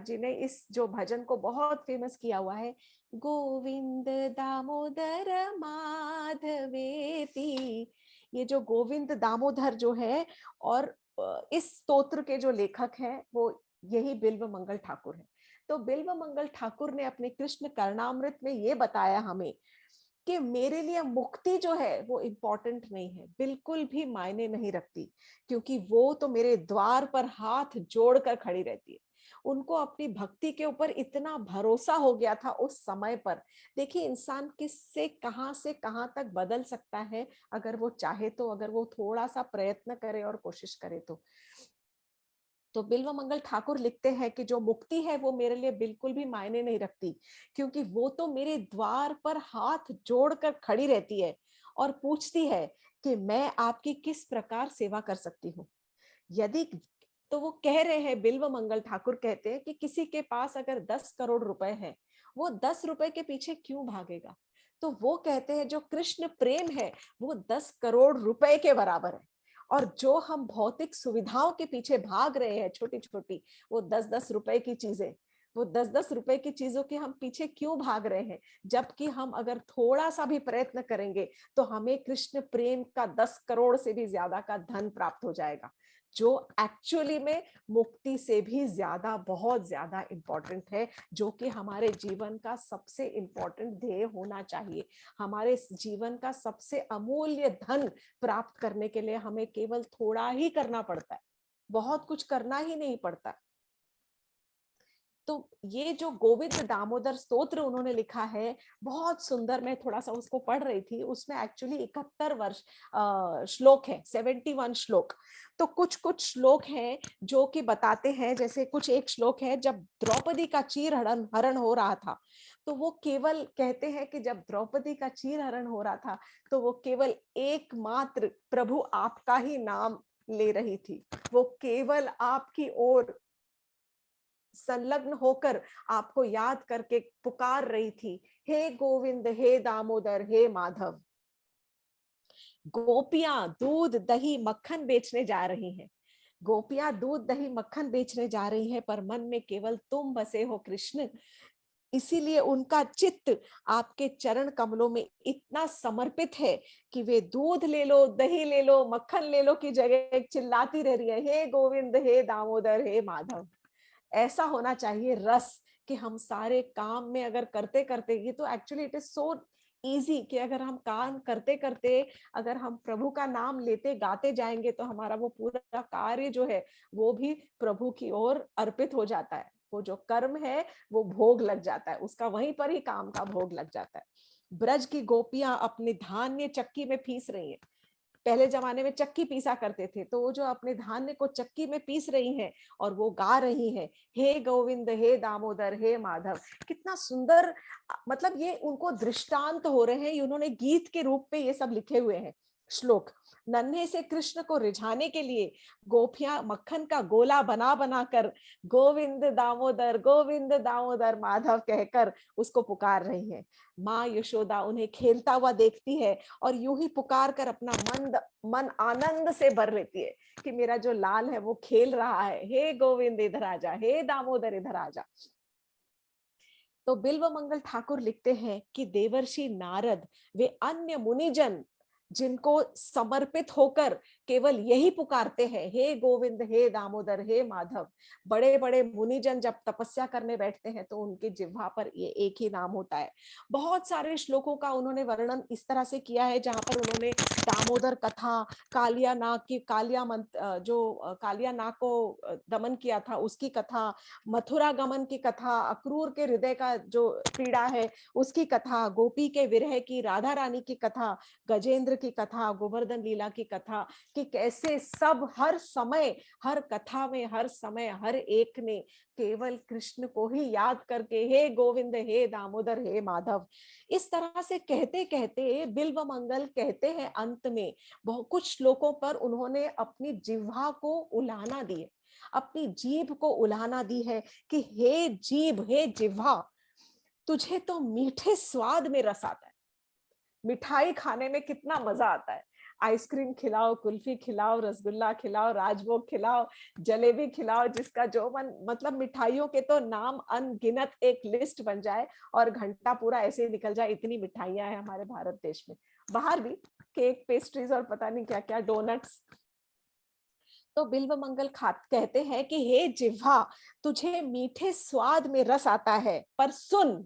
जी ने इस जो भजन को बहुत फेमस किया हुआ है, गोविंद दामोदर माधवेति। ये जो गोविंद दामोदर जो है, और इस स्तोत्र के जो लेखक हैं वो यही बिल्व मंगल ठाकुर है। तो बिल्व मंगल ठाकुर ने अपने कृष्ण करणामृत में ये बताया हमें कि मेरे लिए मुक्ति जो है वो इम्पोर्टेंट नहीं है, बिल्कुल भी मायने नहीं रखती, क्योंकि वो तो मेरे द्वार पर हाथ जोड़कर खड़ी रहती है। उनको अपनी भक्ति के ऊपर इतना भरोसा हो गया था उस समय पर। देखिए इंसान किससे कहां से कहां तक बदल सकता है, अगर वो चाहे तो, अगर वो थोड़ा सा प्रयत्न करे और कोशिश करे तो बिल्व मंगल ठाकुर लिखते हैं कि जो मुक्ति है वो मेरे लिए बिल्कुल भी मायने नहीं रखती, क्योंकि वो तो मेरे द्वार पर हाथ जोड़कर खड़ी रहती है और पूछती है कि मैं आपकी किस प्रकार सेवा कर सकती हूँ। यदि तो वो कह रहे हैं, बिल्व मंगल ठाकुर कहते हैं कि किसी के पास अगर 10 करोड़ रुपए है, वो 10 रुपए के पीछे क्यों भागेगा। तो वो कहते हैं जो कृष्ण प्रेम है वो 10 करोड़ रुपए के बराबर है। और जो हम भौतिक सुविधाओं के पीछे भाग रहे हैं, छोटी छोटी, वो 10-10 रुपए की चीजें, वो 10-10 रुपए की चीजों के हम पीछे क्यों भाग रहे हैं, जबकि हम अगर थोड़ा सा भी प्रयत्न करेंगे तो हमें कृष्ण प्रेम का 10 करोड़ से भी ज्यादा का धन प्राप्त हो जाएगा, जो एक्चुअली में मुक्ति से भी ज्यादा, बहुत ज्यादा इंपॉर्टेंट है, जो कि हमारे जीवन का सबसे इंपॉर्टेंट ध्येय होना चाहिए। हमारे जीवन का सबसे अमूल्य धन प्राप्त करने के लिए हमें केवल थोड़ा ही करना पड़ता है, बहुत कुछ करना ही नहीं पड़ता। तो ये जो गोविंद दामोदर स्तोत्र उन्होंने लिखा है, बहुत सुंदर, मैं थोड़ा सा उसको पढ़ रही थी, उसमें एक्चुअली 71 वर्ष श्लोक है, 71 श्लोक। तो कुछ कुछ श्लोक हैं जो कि बताते हैं, जैसे कुछ एक श्लोक है, जब द्रौपदी का चीर हरण हरण हो रहा था, तो वो केवल कहते हैं कि जब द्रौपदी का चीर हरण हो रहा था तो वो केवल एकमात्र प्रभु आपका ही नाम ले रही थी, वो केवल आपकी ओर संलग्न होकर आपको याद करके पुकार रही थी, हे गोविंद, हे दामोदर, हे माधव। गोपियां दूध दही मक्खन बेचने जा रही हैं, गोपियां दूध दही मक्खन बेचने जा रही हैं, पर मन में केवल तुम बसे हो कृष्ण। इसीलिए उनका चित्त आपके चरण कमलों में इतना समर्पित है कि वे दूध ले लो, दही ले लो, मक्खन ले लो की जगह चिल्लाती रह रही है, हे गोविंद, हे दामोदर, हे माधव। ऐसा होना चाहिए रस, कि हम सारे काम में अगर करते करते, ये तो actually it is so easy कि अगर हम काम करते करते अगर हम प्रभु का नाम लेते गाते जाएंगे तो हमारा वो पूरा कार्य जो है वो भी प्रभु की ओर अर्पित हो जाता है। वो जो कर्म है वो भोग लग जाता है, उसका वहीं पर ही काम का भोग लग जाता है। ब्रज की गोपियां अपने धान्य चक्की में पीस रही हैं। पहले जमाने में चक्की पीसा करते थे, तो वो जो अपने धान्य को चक्की में पीस रही हैं और वो गा रही हैं, हे गोविंद, हे दामोदर, हे माधव। कितना सुंदर, मतलब ये उनको दृष्टांत हो रहे हैं, उन्होंने गीत के रूप में ये सब लिखे हुए हैं श्लोक। नन्हे से कृष्ण को रिझाने के लिए गोपियां मक्खन का गोला बना बना कर गोविंद दामोदर माधव कहकर उसको पुकार रही है। माँ यशोदा उन्हें खेलता हुआ देखती है और यूं ही पुकार कर अपना मन आनंद से भर लेती है कि मेरा जो लाल है वो खेल रहा है, हे गोविंद इधर आजा, हे दामोदर इधर आजा। तो बिल्व मंगल ठाकुर लिखते हैं कि देवर्षि नारद वे अन्य मुनिजन जिनको समर्पित होकर केवल यही पुकारते हैं, हे गोविंद, हे दामोदर, हे माधव। बड़े बड़े मुनिजन जब तपस्या करने बैठते हैं तो उनके जिह्वा पर ये एक ही नाम होता है। बहुत सारे श्लोकों का उन्होंने वर्णन इस तरह से किया है जहां पर उन्होंने दामोदर कथा, कालिया नाग की कालिया नाग को दमन किया था उसकी कथा, मथुरा गमन की कथा, अक्रूर के हृदय का जो पीड़ा है उसकी कथा, गोपी के विरह की, राधा रानी की कथा, गजेंद्र की कथा, गोवर्धन लीला की कथा, कि कैसे सब हर समय, हर कथा में, हर समय, हर एक ने केवल कृष्ण को ही याद करके हे गोविंद, हे दामोदर, हे माधव, इस तरह से कहते कहते बिल्व मंगल कहते हैं अंत में बहुत कुछ श्लोकों पर उन्होंने अपनी जिह्वा को उलाहना दी है, अपनी जीभ को उलाहना दी है कि हे जीभ, हे जिह्वा, तुझे तो मीठे स्वाद में रस आता है। मिठाई खाने में कितना मजा आता है, आइसक्रीम खिलाओ, कुल्फी खिलाओ, रसगुल्ला खिलाओ, राजभोग खिलाओ, जलेबी खिलाओ, जिसका जो मन, मतलब मिठाइयों के तो नाम अनगिनत, एक लिस्ट बन जाए और घंटा पूरा ऐसे ही निकल जाए, इतनी मिठाइयां हैं हमारे भारत देश में। बाहर भी केक, पेस्ट्रीज और पता नहीं क्या क्या, डोनट्स। तो बिल्व मंगल कहते हैं कि हे जिह्वा, तुझे मीठे स्वाद में रस आता है, पर सुन,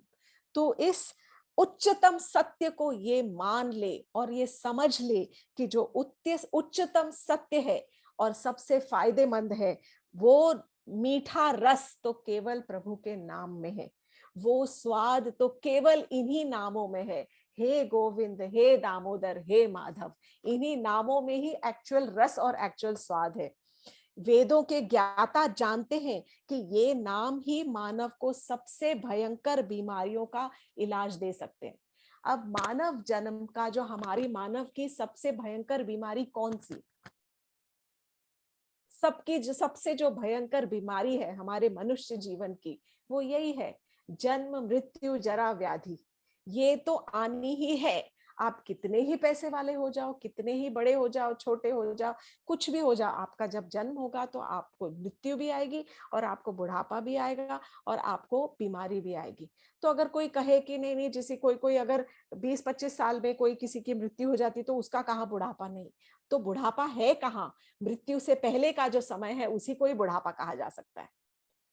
तू इस उच्चतम सत्य को ये मान ले और ये समझ ले कि जो उच्चतम सत्य है और सबसे फायदेमंद है, वो मीठा रस तो केवल प्रभु के नाम में है, वो स्वाद तो केवल इन्हीं नामों में है, हे गोविंद, हे दामोदर, हे माधव। इन्हीं नामों में ही एक्चुअल रस और एक्चुअल स्वाद है। वेदों के ज्ञाता जानते हैं कि ये नाम ही मानव को सबसे भयंकर बीमारियों का इलाज दे सकते हैं। अब मानव जन्म का जो हमारी मानव की सबसे भयंकर बीमारी कौन सी? सबकी जो सबसे जो भयंकर बीमारी है हमारे मनुष्य जीवन की, वो यही है, जन्म मृत्यु जरा व्याधि। ये तो आनी ही है। आप कितने ही पैसे वाले हो जाओ, कितने ही बड़े हो जाओ, छोटे हो जाओ, कुछ भी हो जाओ, आपका जब जन्म होगा तो आपको मृत्यु भी आएगी और आपको बुढ़ापा भी आएगा और आपको बीमारी भी आएगी। तो अगर कोई कहे कि नहीं नहीं, जैसे कोई कोई अगर 20-25 साल में कोई किसी की मृत्यु हो जाती तो उसका कहाँ बुढ़ापा, नहीं, तो बुढ़ापा है कहाँ? मृत्यु से पहले का जो समय है उसी को ही बुढ़ापा कहा जा सकता है।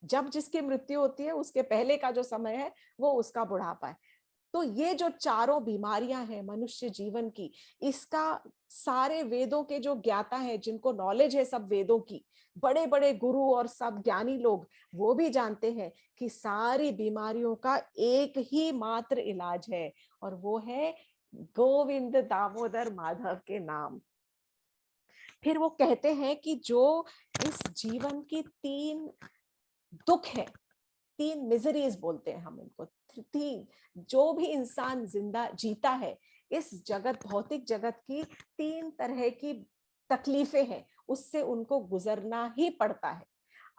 जब जिसकी मृत्यु होती है उसके पहले का जो समय है वो उसका बुढ़ापा है। तो ये जो चारों बीमारियां हैं मनुष्य जीवन की, इसका सारे वेदों के जो ज्ञाता है, जिनको नॉलेज है सब वेदों की, बड़े बड़े गुरु और सब ज्ञानी लोग, वो भी जानते हैं कि सारी बीमारियों का एक ही मात्र इलाज है और वो है गोविंद दामोदर माधव के नाम। फिर वो कहते हैं कि जो इस जीवन की 3 दुख है, 3 मिजरीज बोलते हैं हम इनको, 3, जो भी इंसान जिंदा जीता है इस जगत, भौतिक जगत की 3 तरह की तकलीफें हैं, उससे उनको गुजरना ही पड़ता है।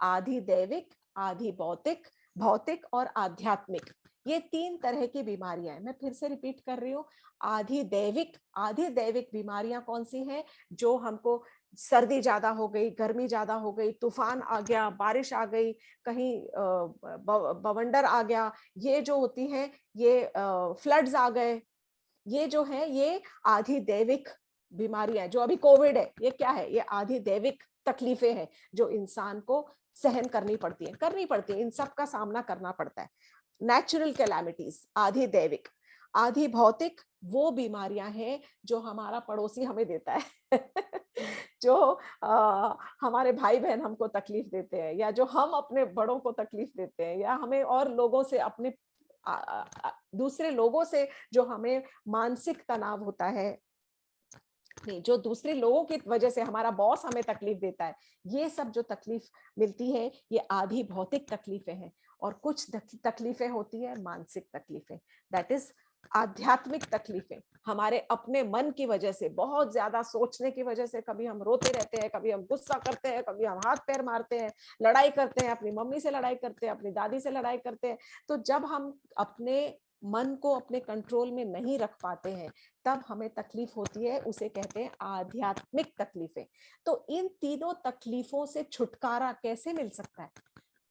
आधी दैविक, आधि भौतिक, भौतिक और आध्यात्मिक, ये 3 तरह की बीमारियां हैं। मैं फिर से रिपीट कर रही हूँ, आधि दैविक, आधि दैविक बीमारियां कौन सी हैं? जो हमको सर्दी ज्यादा हो गई, गर्मी ज्यादा हो गई, तूफान आ गया, बारिश आ गई, कहीं बवंडर आ गया, ये जो होती है, ये फ्लड्स आ गए, ये जो है ये आधि दैविक बीमारियां। जो अभी कोविड है, ये क्या है? ये आधि दैविक तकलीफें हैं जो इंसान को सहन करनी पड़ती है, इन सब का सामना करना पड़ता है। नेचुरल कैलामिटीज, आधि दैविक। आधि भौतिक वो बीमारियां हैं जो हमारा पड़ोसी हमें देता है जो हमारे भाई बहन हमको तकलीफ देते हैं, या जो हम अपने बड़ों को तकलीफ देते हैं, या हमें और लोगों से, अपने दूसरे लोगों से जो हमें मानसिक तनाव होता है, नहीं, जो दूसरे लोगों की वजह से हमारा बॉस हमें तकलीफ देता है, ये सब जो तकलीफ मिलती है, ये आधी भौतिक तकलीफें हैं। और कुछ तकलीफें होती है मानसिक तकलीफें, दैट इज आध्यात्मिक तकलीफें। हमारे अपने मन की वजह से, बहुत ज्यादा सोचने की वजह से, कभी हम रोते रहते हैं, कभी हम गुस्सा करते हैं, कभी हम हाथ पैर मारते हैं, लड़ाई करते हैं, अपनी मम्मी से लड़ाई करते हैं, अपनी दादी से लड़ाई करते हैं। तो जब हम अपने मन को अपने कंट्रोल में नहीं रख पाते हैं, तब हमें तकलीफ होती है, उसे कहते हैं आध्यात्मिक तकलीफें। तो इन तीनों तकलीफों से छुटकारा कैसे मिल सकता है?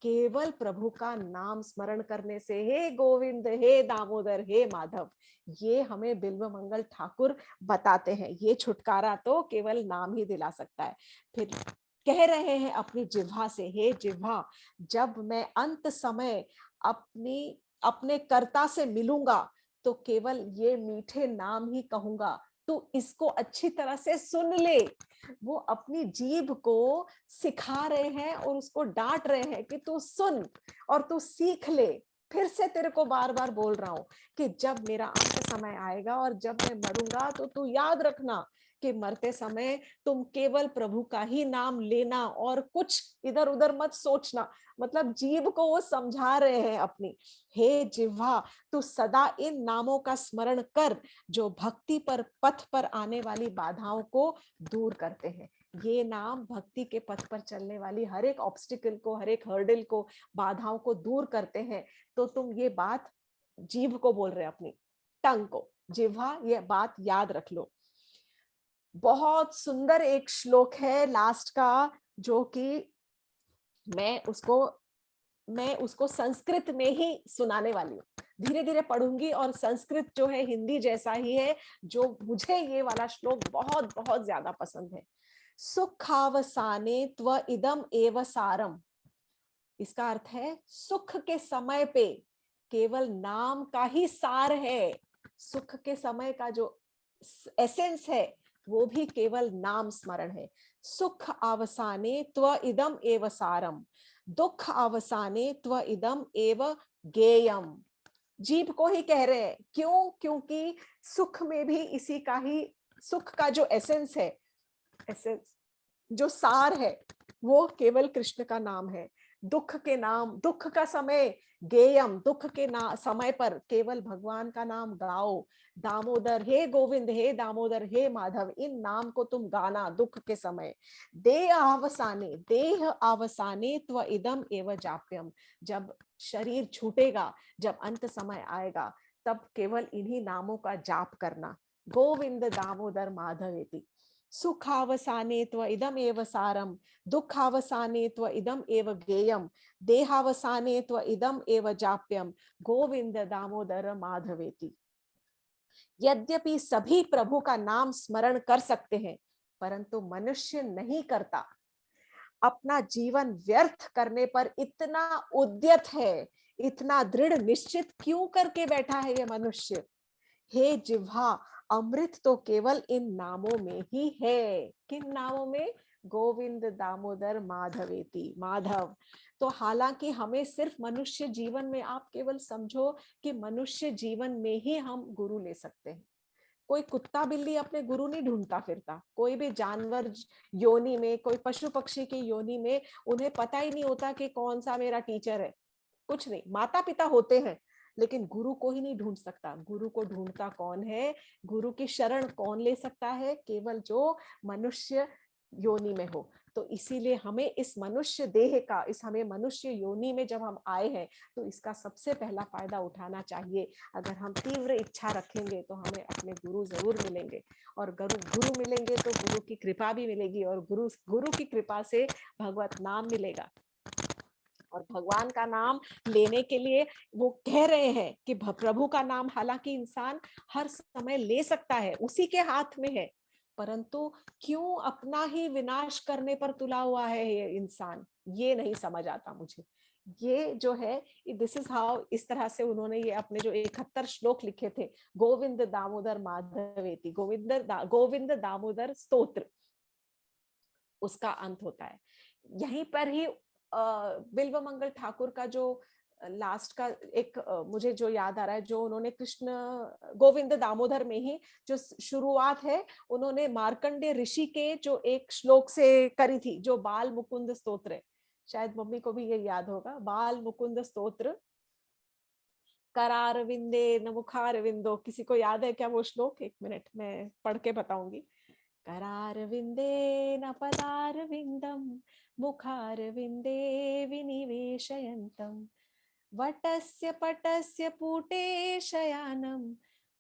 केवल प्रभु का नाम स्मरण करने से। हे गोविंद, हे दामोदर, हे माधव, ये हमें बिल्व मंगल ठाकुर बताते हैं। ये छुटकारा तो केवल नाम ही दिला सकता है। फिर कह रहे हैं अपनी जिह्वा से, हे जिह्वा, जब मैं अंत समय अपने कर्ता से मिलूंगा तो केवल ये मीठे नाम ही कहूंगा, तू इसको अच्छी तरह से सुन ले। वो अपनी जीभ को सिखा रहे हैं और उसको डांट रहे हैं कि तू सुन और तू सीख ले। फिर से तेरे को बार बार बोल रहा हूं कि जब मेरा अंत समय आएगा और जब मैं मरूंगा तो तू याद रखना कि मरते समय तुम केवल प्रभु का ही नाम लेना और कुछ इधर उधर मत सोचना। मतलब जीभ को वो समझा रहे हैं अपनी, हे जिह्वा, तू सदा इन नामों का स्मरण कर जो भक्ति पर पथ पर आने वाली बाधाओं को दूर करते हैं। ये नाम भक्ति के पथ पर चलने वाली हर एक ऑब्स्टिकल को, हर एक हर्डल को, बाधाओं को दूर करते हैं। तो तुम ये बात जीभ को बोल रहे, अपनी टंग को, जिह्वा, ये बात याद रख लो। बहुत सुंदर एक श्लोक है लास्ट का, जो कि मैं उसको संस्कृत में ही सुनाने वाली हूँ। धीरे धीरे पढ़ूंगी, और संस्कृत जो है हिंदी जैसा ही है, जो मुझे ये वाला श्लोक बहुत बहुत ज्यादा पसंद है। सुखावसाने त्व इदम एव सारम। इसका अर्थ है सुख के समय पे केवल नाम का ही सार है। सुख के समय का जो एसेंस है वो भी केवल नाम स्मरण है। सुख अवसाने त्व इदम एव सारम, दुख अवसाने त्व इदम एव गेयम। जीभ को ही कह रहे हैं, क्यों? क्योंकि सुख में भी इसी का ही, सुख का जो एसेंस है, एसेंस जो सार है, वो केवल कृष्ण का नाम है। दुख के नाम, दुख का समय गेयम, दुख के समय पर केवल भगवान का नाम गाओ। दामोदर, हे गोविंद, हे दामोदर, हे माधव, इन नाम को तुम गाना दुख के समय। देह अवसाने त्व इदम एव जाप्यम। जब शरीर छूटेगा, जब अंत समय आएगा, तब केवल इन्हीं नामों का जाप करना। गोविंद दामोदर माधवेति। सुखावसाने त्व इदम एव सारम, दुखावसाने त्व इदम एव गेयम, देहावसाने त्व इदम एव जाप्यम, गोविंद दामोदर माधवेति। यद्यपि सभी प्रभु का नाम स्मरण कर सकते हैं, परंतु मनुष्य नहीं करता। अपना जीवन व्यर्थ करने पर इतना उद्यत है, इतना दृढ़ निश्चित क्यों करके बैठा है ये मनुष्य? हे जिह्वा, अमृत तो केवल इन नामों में ही है। किन नामों में? गोविंद दामोदर माधवेति, माधव। तो हालांकि हमें सिर्फ मनुष्य जीवन में, आप केवल समझो कि मनुष्य जीवन में ही हम गुरु ले सकते हैं। कोई कुत्ता बिल्ली अपने गुरु नहीं ढूंढता फिरता। कोई भी जानवर योनि में, कोई पशु पक्षी की योनि में, उन्हें पता ही नहीं होता कि कौन सा मेरा टीचर है। कुछ नहीं, माता पिता होते हैं, लेकिन गुरु को ही नहीं ढूंढ सकता। गुरु को ढूंढता कौन है? गुरु की शरण कौन ले सकता है? केवल जो मनुष्य योनि में हो। तो इसीलिए हमें इस मनुष्य देह का, इस हमें मनुष्य योनि में जब हम आए हैं तो इसका सबसे पहला फायदा उठाना चाहिए। अगर हम तीव्र इच्छा रखेंगे तो हमें अपने गुरु जरूर मिलेंगे, और गुरु मिलेंगे तो गुरु की कृपा भी मिलेगी, और गुरु की कृपा से भगवत नाम मिलेगा। और भगवान का नाम लेने के लिए वो कह रहे हैं कि प्रभु का नाम हालांकि इंसान हर समय ले सकता है, उसी के हाथ में है, परंतु क्यों अपना ही विनाश करने पर तुला हुआ है ये इंसान, ये नहीं समझ आता मुझे। ये जो है, दिस इज हाउ, इस तरह से उन्होंने ये अपने जो 71 श्लोक लिखे थे, गोविंद दामोदर माधवेति, गोविंद दामोदर स्तोत्र, उसका अंत होता है यहीं पर ही। बिल्व मंगल ठाकुर का जो लास्ट का एक मुझे जो याद आ रहा है, जो उन्होंने कृष्ण गोविंद दामोदर में ही जो शुरुआत है, उन्होंने मार्कंडेय ऋषि के जो एक श्लोक से करी थी, जो बाल मुकुंद स्तोत्र है, शायद मम्मी को भी ये याद होगा, बाल मुकुंद स्तोत्र, करार विंदे न मुखार विंदो, किसी को याद है क्या वो श्लोक? एक मिनट मैं पढ़ के बताऊंगी। करार विंदे न पदार विंदम, मुखार विंदे विनिवेशयन्तम, वटस्य पटस्य पुटे शयानम,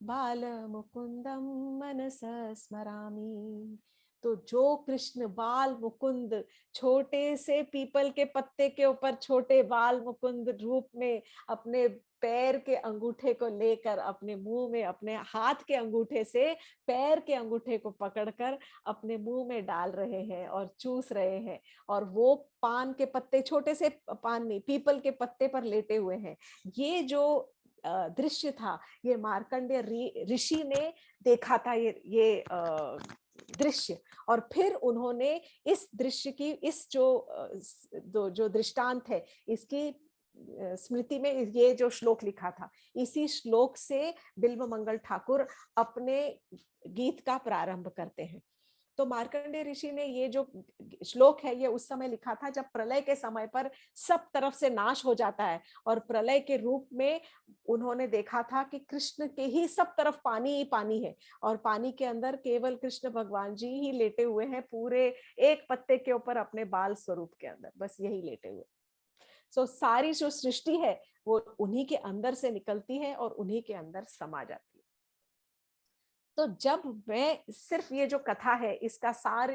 बाल मुकुंदम मनस स्मरामि। तो जो कृष्ण बाल मुकुंद, छोटे से पीपल के पत्ते के ऊपर छोटे बाल मुकुंद रूप में अपने पैर के अंगूठे को लेकर अपने मुंह में, अपने हाथ के अंगूठे से पैर के अंगूठे को पकड़कर अपने मुंह में डाल रहे हैं और चूस रहे हैं, और वो पान के पत्ते, छोटे से पान नहीं, पीपल के पत्ते पर लेटे हुए हैं। ये जो दृश्य था, ये मार्कंडेय ऋषि ने देखा था, ये दृश्य, और फिर उन्होंने इस दृश्य की, इस जो दृष्टांत है, इसकी स्मृति में ये जो श्लोक लिखा था, इसी श्लोक से बिल्व मंगल ठाकुर अपने गीत का प्रारंभ करते हैं। तो मार्कंडेय ऋषि ने ये जो श्लोक है, ये उस समय लिखा था जब प्रलय के समय पर सब तरफ से नाश हो जाता है, और प्रलय के रूप में उन्होंने देखा था कि कृष्ण के ही सब तरफ पानी ही पानी है, और पानी के अंदर केवल कृष्ण भगवान जी ही लेटे हुए हैं, पूरे एक पत्ते के ऊपर अपने बाल स्वरूप के अंदर, बस यही लेटे हुए। सो सारी जो सृष्टि है वो उन्हीं के अंदर से निकलती है और उन्हीं के अंदर समा जाती है। तो जब मैं सिर्फ ये जो कथा है, इसका सार,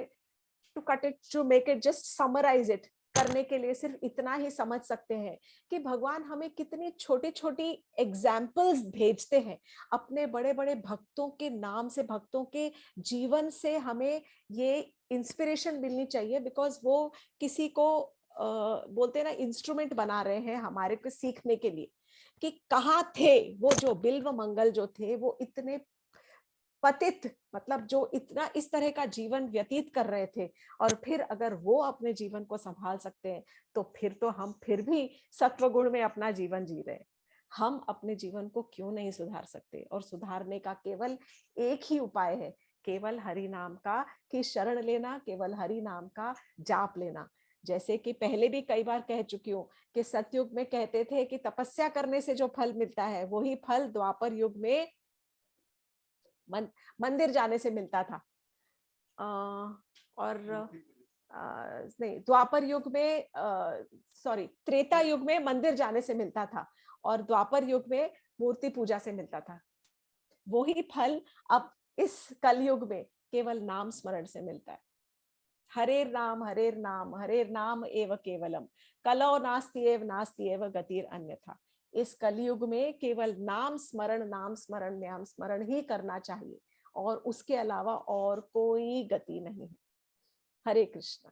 to cut it, to make it, just summarise it करने के लिए सिर्फ इतना ही समझ सकते हैं कि भगवान हमें कितनी छोटी छोटी एग्जाम्पल्स भेजते हैं अपने बड़े बड़े भक्तों के नाम से, भक्तों के जीवन से हमें ये इंस्पिरेशन मिलनी चाहिए, बिकॉज वो किसी को बोलते हैं ना, इंस्ट्रूमेंट बना रहे हैं हमारे को सीखने के लिए, कि कहाँ थे वो जो बिल्व मंगल जो थे, वो इतने पतित, मतलब जो इतना इस तरह का जीवन व्यतीत कर रहे थे, और फिर अगर वो अपने जीवन को संभाल सकते हैं, तो फिर तो हम फिर भी सत्व गुण में अपना जीवन जी रहे हैं। हम अपने जीवन को क्यों नहीं सुधार सकते? और सुधारने का केवल एक ही उपाय है, केवल हरि नाम का की शरण लेना, केवल हरि नाम का जाप लेना। जैसे कि पहले भी कई बार कह चुकी हूँ कि सतयुग में कहते थे कि तपस्या करने से जो फल मिलता है, वही फल द्वापर युग में मंदिर जाने से मिलता था। और नहीं, द्वापर युग में, सॉरी, त्रेता युग में मंदिर जाने से मिलता था, और द्वापर युग में मूर्ति पूजा से मिलता था। वही फल अब इस कलयुग में केवल नाम स्मरण से मिलता है। हरेर नाम हरेर नाम हरेर नाम एव केवलम, कलौ नास्ति एव नास्ति एव गतिर अन्यथा। इस कलयुग में केवल नाम स्मरण, नाम स्मरण, नाम स्मरण ही करना चाहिए, और उसके अलावा और कोई गति नहीं है। हरे कृष्ण।